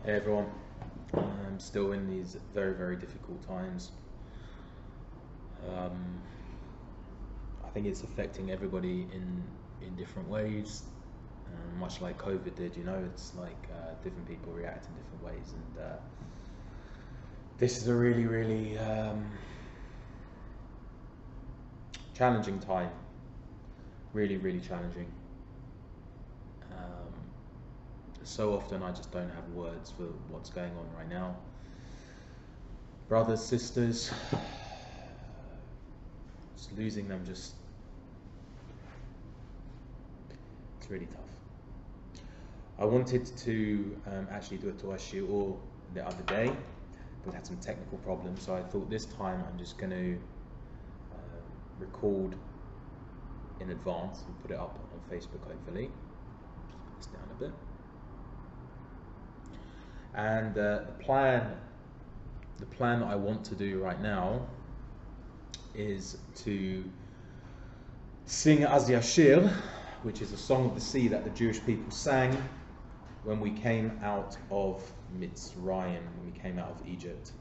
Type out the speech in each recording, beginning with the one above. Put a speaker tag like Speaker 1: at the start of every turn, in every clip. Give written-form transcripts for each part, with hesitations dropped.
Speaker 1: Hey everyone, I'm still in these very difficult times. Um, I think it's affecting everybody in different ways, much like COVID did. It's like different people react in different ways, and this is a really challenging time. Really challenging. Um, so often I just don't have words for what's going on right now. Brothers, sisters, just losing them, it's really tough. I wanted to actually do a Torah shiur the other day, but had some technical problems, so I thought this time I'm just going to record in advance and put it up on Facebook, hopefully. It's down a bit. And the plan that I want to do right now is to sing Az Yashir, which is a song of the sea that the Jewish people sang when we came out of Mitzrayim, when we came out of Egypt.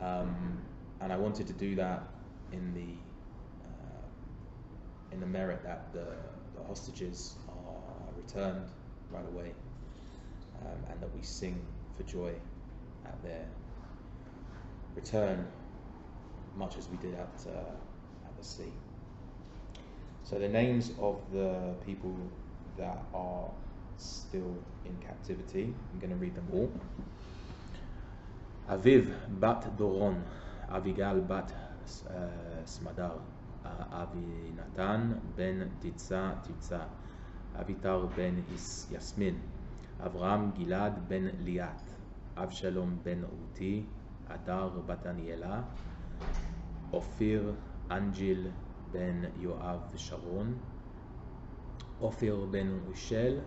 Speaker 1: And I wanted to do that in the merit that the hostages are returned right away, and that we sing for joy at their return, much as we did at the sea. So the names of the people that are still in captivity, I'm going to read them all. Aviv bat Doron, Avigal bat Smadar, Avinatan ben Titza, Avitar ben Yasmin, Avram Gilad ben Liat, Avshalom ben Uti, Adar bat Aniela, Ophir Angel ben Yoav Sharon, Ophir ben Ushel,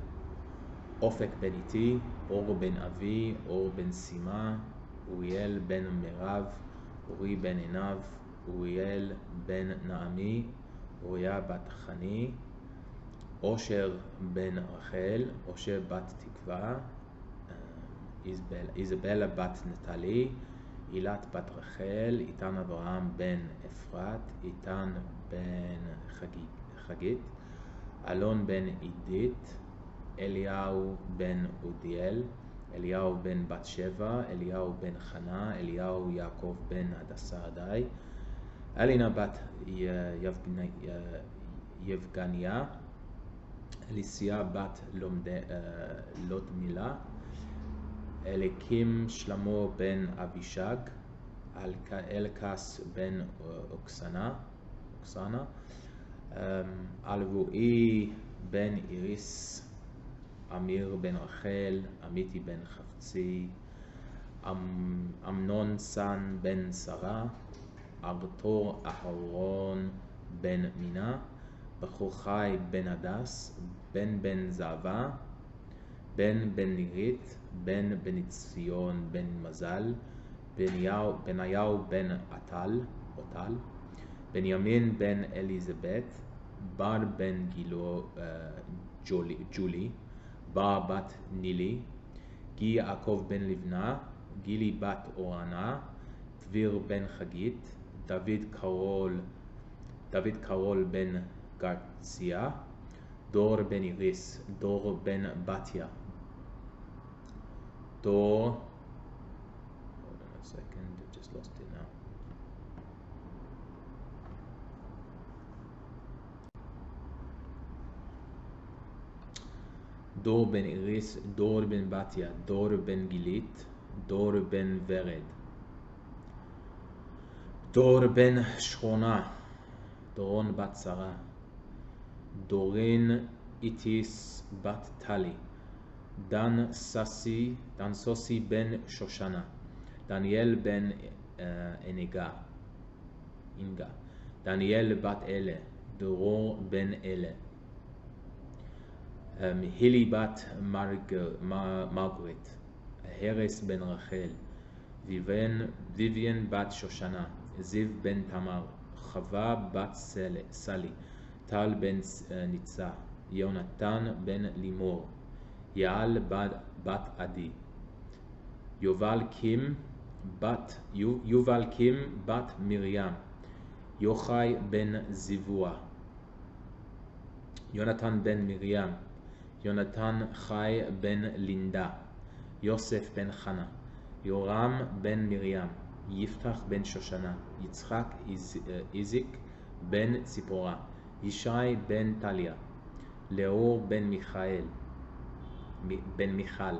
Speaker 1: Ofek ben Iti, Or ben Avi, Or ben Sima, Uriel ben Merav, Uri ben Enav, Uriel ben Naami, Uriah bat Chani, Osher ben Rachel, Osher bat Tikva, Isabella bat Natali, Ilat bat Rachel, Itan Avraham ben Efrat, Itan ben Chagit, Alon ben Idit, Eliyahu ben Udiel, Eliyahu ben Batsheva, Eliyahu ben Chana, Eliyahu Yaakov ben Hadassah, Alina bat Yevgania, Alicia bat Lotmila, Elikim Shlomo ben Avishag, Elkas ben Oksana, Alvui ben Iris, Amir ben Rachel, Amiti ben Chavtzi, Amnon San ben Sarah, Artor Aharon ben Mina, Bachur ben Adas, Ben Zava, Ben Nirit, Ben Benitzion ben Mazal, Benayahu ben Otal, Benjamin ben Elizabeth, Bar ben Julie, Bar bat Nili, Gi Yaakov ben Livna, Gili bat Orana, Tvir ben Chagit, David Karol ben Garcia, Dor ben Iris, Dor ben Batya, Hold on a second, I just lost it now. Dor ben Iris, Dor ben Batya, Dor ben Gilit, Dor ben Vered, Dor ben Shchona, Doron bat Sarah, Dorin Itis bat Tali, Dan Sosi ben Shoshana, Daniel ben Inga, Daniel bat Ele, Doron ben Ele, Hili bat Margaret, Heres ben Rachel, Vivian bat Shoshana, Ziv ben Tamar, Chava bat Sali, Tal ben Nitza, Yonatan ben Limor, Yaal bat Adi, יובל קים בת מרים, יוחאי בן זיבוע, יונתן בן מרים, יונתן חי בן לינדה, יוסף בן חנה, יורם בן מרים, יפתח בן שושנה, יצחק איזיק בן ציפורה, ישי בן טליה, לאור בן מיכל,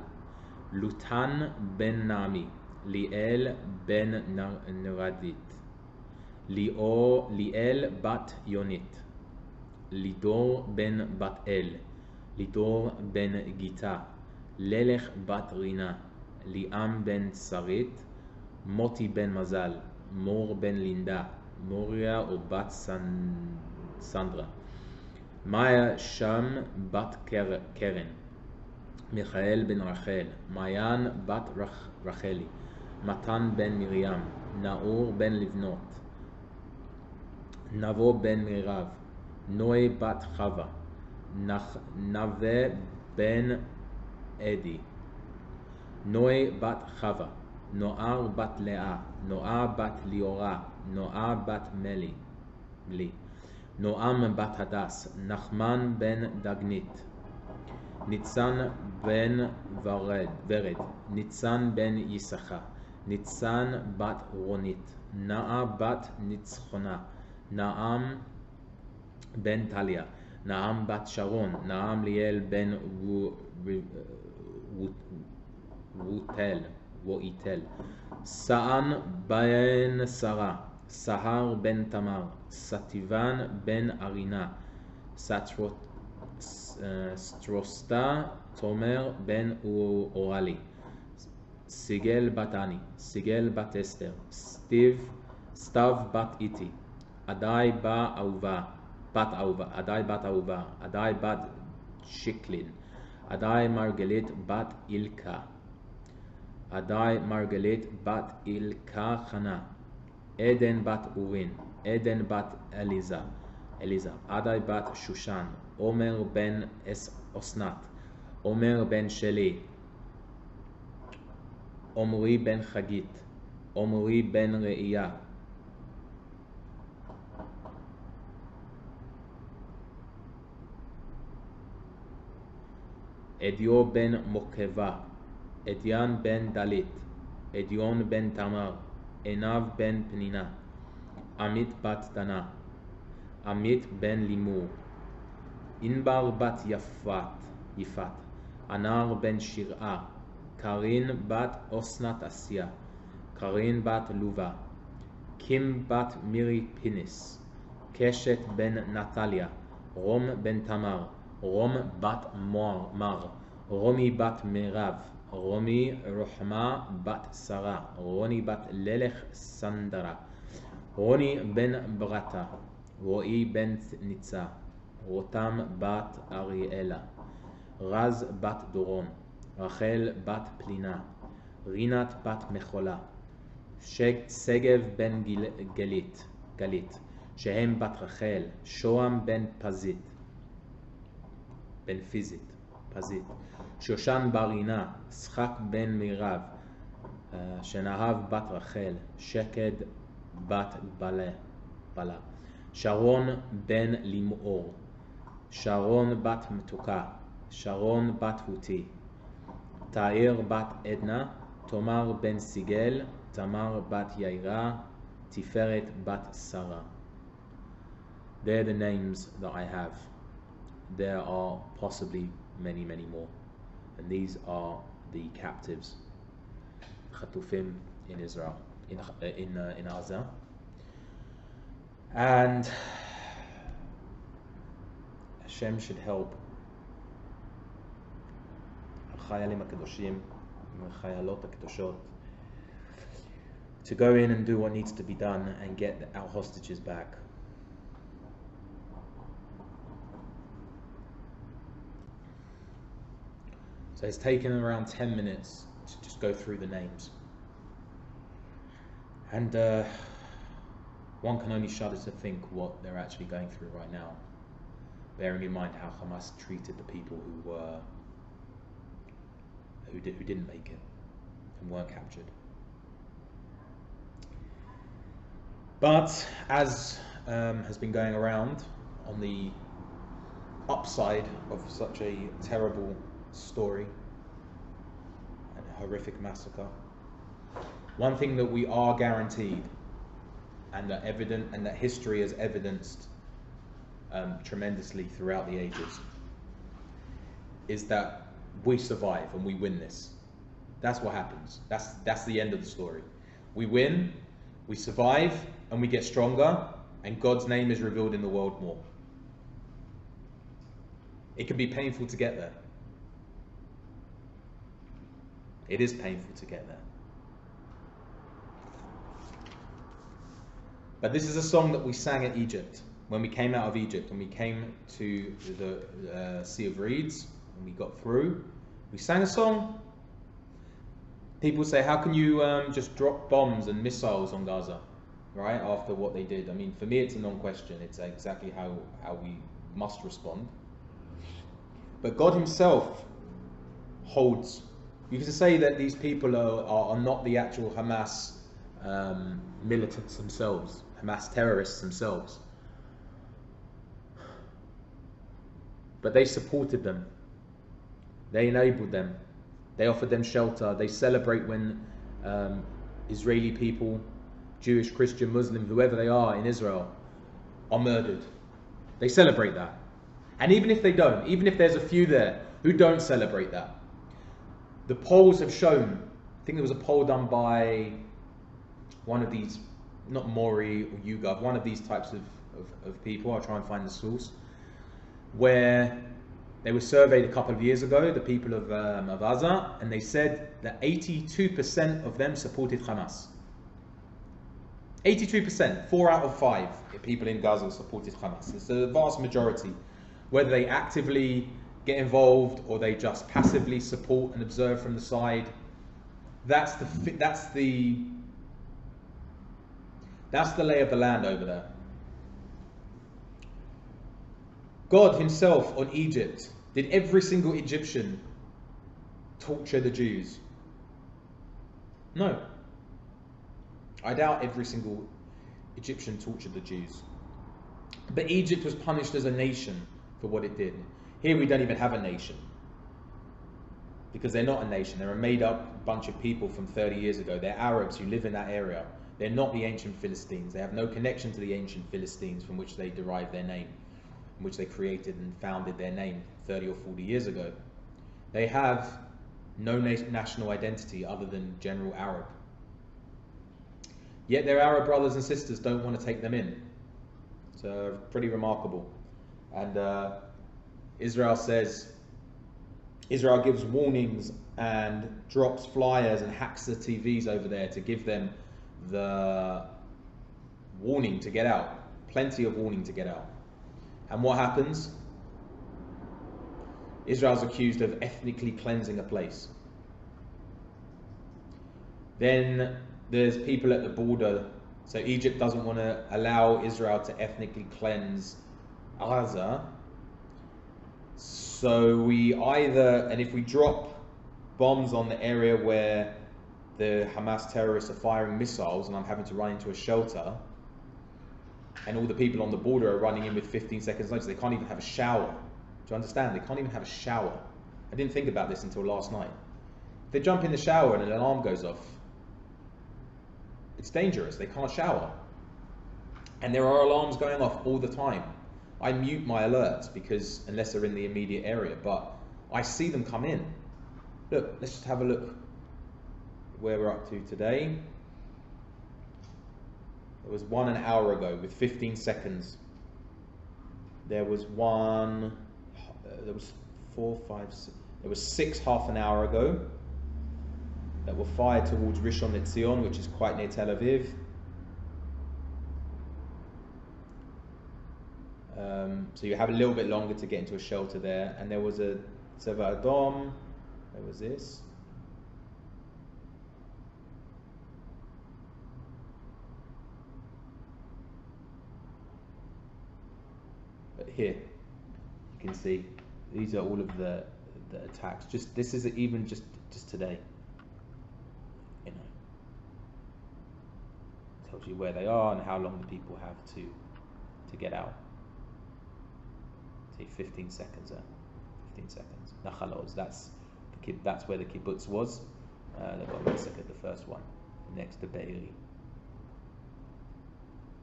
Speaker 1: לוטן בן נעמי, ליאל בן נרדית, ליאל בת יונית, לידור בן בת אל, לידור בן גיטה, ללך בת רינה, ליאם בן שרית, מוטי בן מזל, מור בן לינדה, מוריה או בת סנדרה, מאיה שם בת קרן, מיכאל בן רחל, מעיין בת רחלי, מתן בן מרים, נאור בן לבנות, נבו בן מירב, נוי בת חווה, נווה בן עדי, נוי בת חווה, נוער בת לאה, נועה בת ליאורה, נועה בת מלי, נועם בת הדס, נחמן בן דגנית, ניצן בן ורד, ניצן בן ישכה, ניצן בת רונית, נאה בת ניצחונה, נעם בן טליה, נעם בת שרון, נעם ליאל בן וויטל, סען בן שרה, סהר בן תמר, סטיבן בן ארינה, סטרוסטה תומר בן אורלי, סיגל בת אני, סיגל בת אסתר, סתיו בת איתי, עדי בת אהובה, עדי בת שיקלין, עדי מרגלית בת אילכה, עדי מרגלית בת אילכה חנה, עדן בת אורין, עדן בת אליזה, עדי בת שושן, עומר בן אסנת, עומר בן שלי, עומרי בן חגית, עומרי בן ראייה, אדיו בן מוקבה, אדיין בן דלית, אדיון בן תמר, עינב בן פנינה, עמית בת דנה, עמית בן לימור, ענבר בת יפת, ענר בן שיראה, קרין בת אסנת אסיה, קרין בת לובה, קים בת מירי פיניס, קשת בן נטליה, רום בן תמר, רום בת מר, רומי בת מירב, רומי רוחמה בת שרה, רוני בת ללך סנדרה, רוני בן ברטה, רועי בן ניצה, רותם בת אריאלה, רז בת דורון, רחל בת פלינה, רינת בת מחולה, שגב בן גלית, שהם בת רחל, שוהם בן פזית, שושן ברינה, שחק בן מירב, שנהב בת רחל, שקד בת בלה, שרון בן לימור, שרון בת מתוקה, שרון בת הותי, תאיר בת עדנה, תומר בן סיגל, תמר בת יאירה, תפארת בת שרה. They're the names that I have. There are possibly many, many more. And these are the captives, Khatufim in Israel, in Gaza. And Hashem should help Chayalim HaKadoshim, Chayalot HaKadoshot, to go in and do what needs to be done and get our hostages back. So it's taken around 10 minutes to just go through the names. And one can only shudder to think what they're actually going through right now, bearing in mind how Hamas treated the people who didn't make it, and weren't captured. But as has been going around, on the upside of such a terrible story and a horrific massacre, one thing that we are guaranteed, and that history has evidenced tremendously throughout the ages, is that we survive and we win this. That's what happens. That's the end of the story. We win, we survive, and we get stronger, and God's name is revealed in the world more. It can be painful to get there. It is painful to get there. But this is a song that we sang at Egypt, when we came out of Egypt, and we came to the Sea of Reeds, and we got through. We sang a song. People say, how can you just drop bombs and missiles on Gaza, right, after what they did? I mean, for me, it's a non-question. It's exactly how we must respond. But God himself holds. You can say that these people are not the actual Hamas militants themselves, Hamas terrorists themselves. But they supported them. They enabled them. They offered them shelter. They celebrate when Israeli people, Jewish, Christian, Muslim, whoever they are in Israel, are murdered. They celebrate that. And even if they don't, even if there's a few there who don't celebrate that, the polls have shown, I think there was a poll done by one of these, not Mori or YouGov, one of these types of people, I'll try and find the source, where they were surveyed a couple of years ago, the people of Gaza, and they said that 82% of them supported Hamas. 82%, 4 out of 5 people in Gaza supported Hamas. It's a vast majority. Whether they actively get involved or they just passively support and observe from the side, that's the lay of the land over there. God himself on Egypt, did every single Egyptian torture the Jews? No. I doubt every single Egyptian tortured the Jews. But Egypt was punished as a nation for what it did. Here we don't even have a nation, because they're not a nation. They're a made-up bunch of people from 30 years ago. They're Arabs who live in that area. They're not the ancient Philistines. They have no connection to the ancient Philistines from which they derive their name, from which they created and founded their name 30 or 40 years ago. They have no national identity other than general Arab. Yet their Arab brothers and sisters don't want to take them in. So pretty remarkable. And Israel gives warnings and drops flyers and hacks the TVs over there to give them the warning to get out. Plenty of warning to get out. And what happens? Israel's accused of ethnically cleansing a place. Then there's people at the border. So Egypt doesn't want to allow Israel to ethnically cleanse Gaza. So and if we drop bombs on the area where the Hamas terrorists are firing missiles and I'm having to run into a shelter, and all the people on the border are running in with 15 seconds notice, they can't even have a shower. Do you understand? They can't even have a shower. I didn't think about this until last night. If they jump in the shower and an alarm goes off, it's dangerous. They can't shower. And there are alarms going off all the time. I mute my alerts because unless they're in the immediate area, but I see them come in. Look, let's just have a look where we're up to today. There was one an hour ago with 15 seconds. There was one, there was 4, 5, 6, there was 6 half an hour ago that were fired towards Rishon LeZion, which is quite near Tel Aviv. So you have a little bit longer to get into a shelter there. And there was a Tzeva Adom. There was this. But here, you can see these are all of the attacks. This is even just today. tells you where they are and how long the people have to get out. Say 15 seconds. 15 seconds. Nachal Oz. That's where the kibbutz was. They've got a second, the first one, next to Be'eri.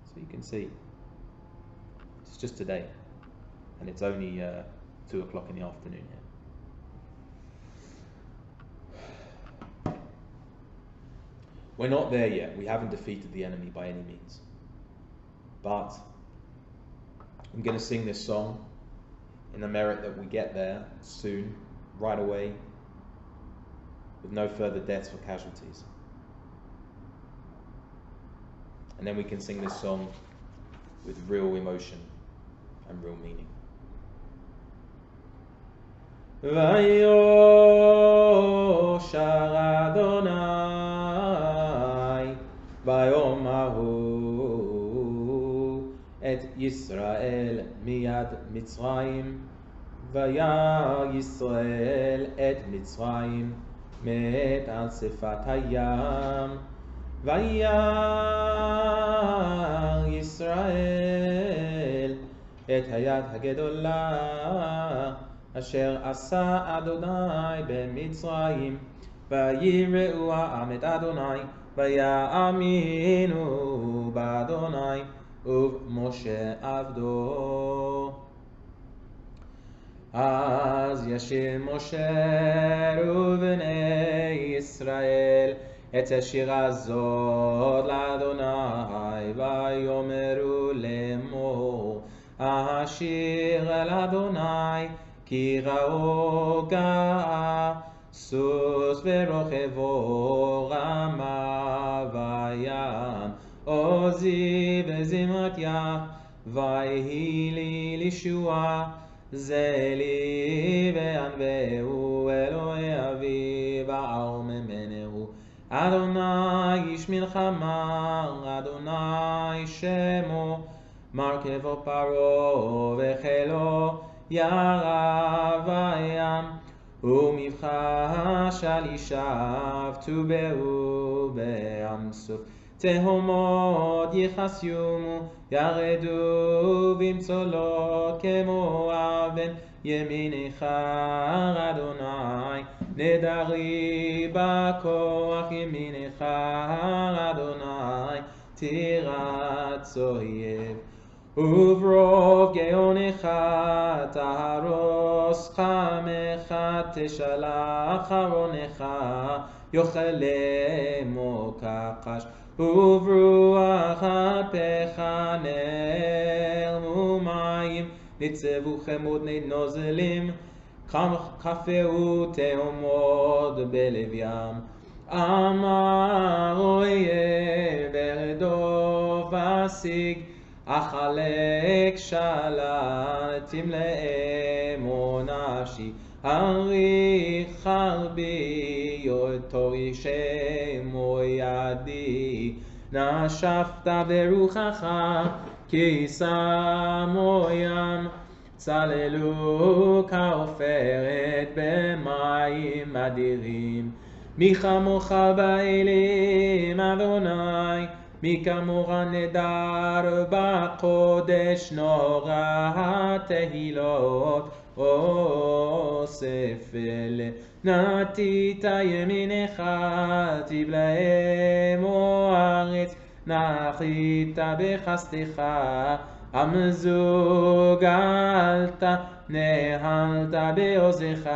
Speaker 1: So you can see, it's just today, and it's only 2 o'clock in the afternoon here. We're not there yet. We haven't defeated the enemy by any means. But I'm going to sing this song in the merit that we get there soon, right away, with no further deaths or casualties. And then we can sing this song with real emotion and real meaning. Vayosher Adonai bayom hahu et Yisrael miyad Mitzrayim vaya Yisrael et Mitzrayim met al sefat hayam vaya Yisrael et hayad hagedolah asher asa Adonai b'Mitzrayim vayireu ha'am et Adonai vaya'aminu b'Adonai ובמשה עבדו. אז ישיר משה ובני ישראל את השיר הזאת לאדוני ויאמרו לאמור השיר אל אדוני כי ראו גאה סוס ורוכבו רמה וים עוזי בזמרתיה ויהי לי לישועה זה לי וענווהו אלוהי אבי וארוממנו אדוני איש מלחמה אדוני שמו מרכבו פרעה וחילו ירה בים ומבחש על אישיו טובעו בים סוף תהומות יחסיומו ירדו במצולות כמו אבן ימינך אדוני נדרי בכוח ימינך אדוני תירץ אויב וברוב גאונך תהרוס חמך תשלח ארונך יאכל מוקחש וברוח אפיך נעלמו מים ניצבו חמודני נוזלים כפהו תהומות בלב ים אמר אויב ארדוף אשיג אחלק שלל תמלאמו נפשי אריך חרבי יותורי שמו ידי נשפת ברוחך כי שמו ים צללו כעופרת במים אדירים מי כמוך באלים אדוני מי כמוך נדר בקודש נורא תהילות אוסף אלה נתית ימינך תבלעמו הארץ נחית בחסדך המזוג גאלת נהלת בעוזך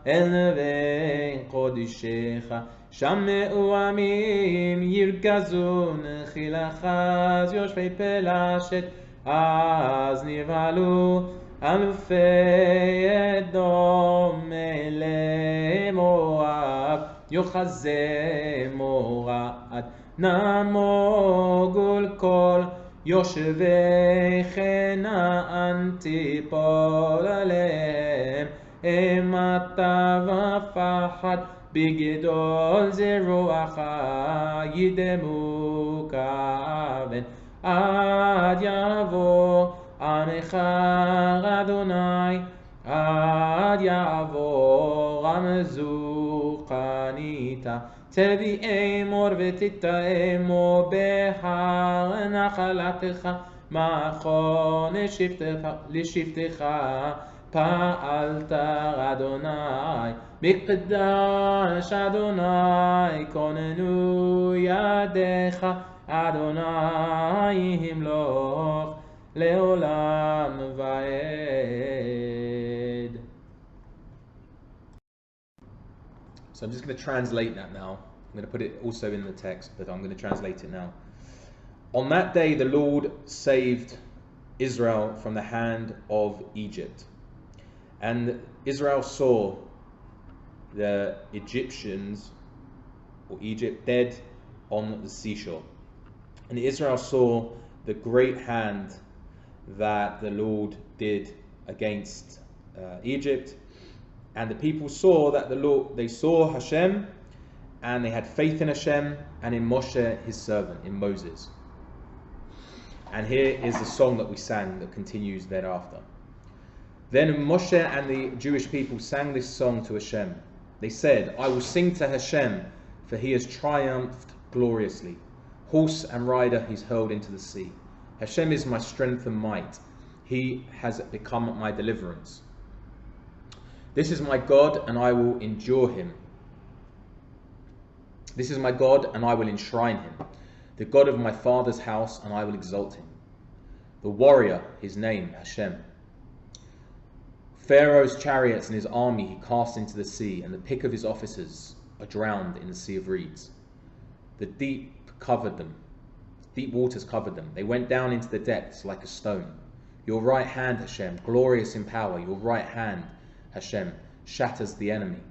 Speaker 1: אל נווה קודשך שמעו עמים ירגזו נחילך אז יושבי פלשת אז נבהלו אלופי אדום למואב יוחזה מורעד נמוגו כל יושבי כנען תיפול עליהם אימתה ופחד בגדול זרועך ידמו כאבן עד יבוא עמך אדוני עד יעבור רמזוך חנית תביא אמור ותתאמו בהר נחלתך מכון לשבתך פעלת אדוני מקדש אדוני כוננו ידיך אדוני ימלוך לעולם ועד. So I'm just going to translate that now. I'm going to put it also in the text, but I'm going to translate it now. On that day the Lord saved Israel from the hand of Egypt. And Israel saw the Egyptians, or Egypt, dead on the seashore. And Israel saw the great hand that the Lord did against Egypt. And the people saw that they saw Hashem, and they had faith in Hashem and in Moshe, his servant, in Moses. And here is the song that we sang that continues thereafter. Then Moshe and the Jewish people sang this song to Hashem. They said, I will sing to Hashem, for he has triumphed gloriously. Horse and rider he's hurled into the sea. Hashem is my strength and might. He has become my deliverance. This is my God, and I will endure him. This is my God, and I will enshrine him. The God of my father's house, and I will exalt him. The warrior, his name, Hashem. Pharaoh's chariots and his army he cast into the sea, and the pick of his officers are drowned in the sea of reeds. The deep covered them. Deep waters covered them. They went down into the depths like a stone. Your right hand, Hashem, glorious in power, your right hand, Hashem, shatters the enemy.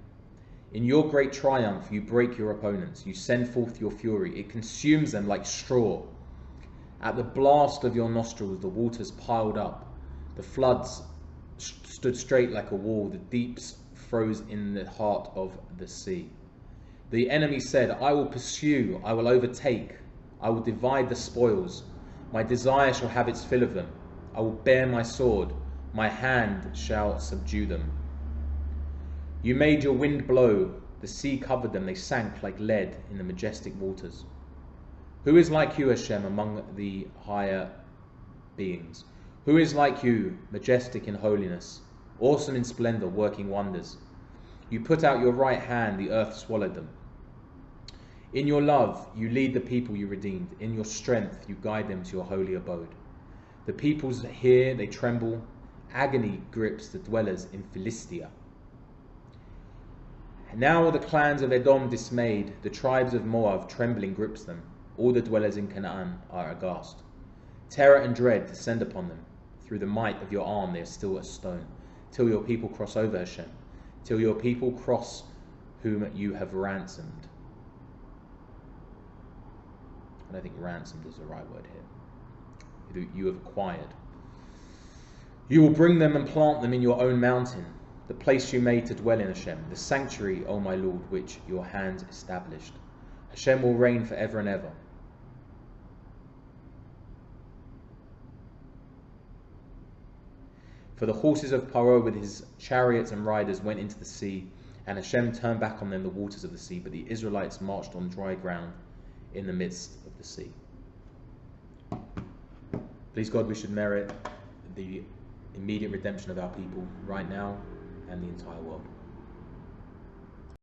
Speaker 1: In your great triumph, you break your opponents. You send forth your fury. It consumes them like straw. At the blast of your nostrils, the waters piled up. The floods stood straight like a wall. The deeps froze in the heart of the sea. The enemy said, I will pursue, I will overtake, I will divide the spoils. My desire shall have its fill of them. I will bear my sword. My hand shall subdue them. You made your wind blow. The sea covered them. They sank like lead in the majestic waters. Who is like you, Hashem, among the higher beings? Who is like you, majestic in holiness, awesome in splendor, working wonders? You put out your right hand, the earth swallowed them. In your love, you lead the people you redeemed. In your strength, you guide them to your holy abode. The peoples hear, they tremble. Agony grips the dwellers in Philistia. Now all the clans of Edom dismayed, the tribes of Moab trembling grips them. All the dwellers in Canaan are aghast. Terror and dread descend upon them. Through the might of your arm they are still a stone, till your people cross over, Hashem, till your people cross whom you have ransomed. I don't think ransomed is the right word here. You have acquired. You will bring them and plant them in your own mountain, the place you made to dwell in, Hashem, the sanctuary, O my Lord, which your hands established. Hashem will reign forever and ever. For the horses of Paro with his chariots and riders went into the sea, and Hashem turned back on them the waters of the sea, but the Israelites marched on dry ground in the midst of the sea. Please God, we should merit the immediate redemption of our people right now and the entire world.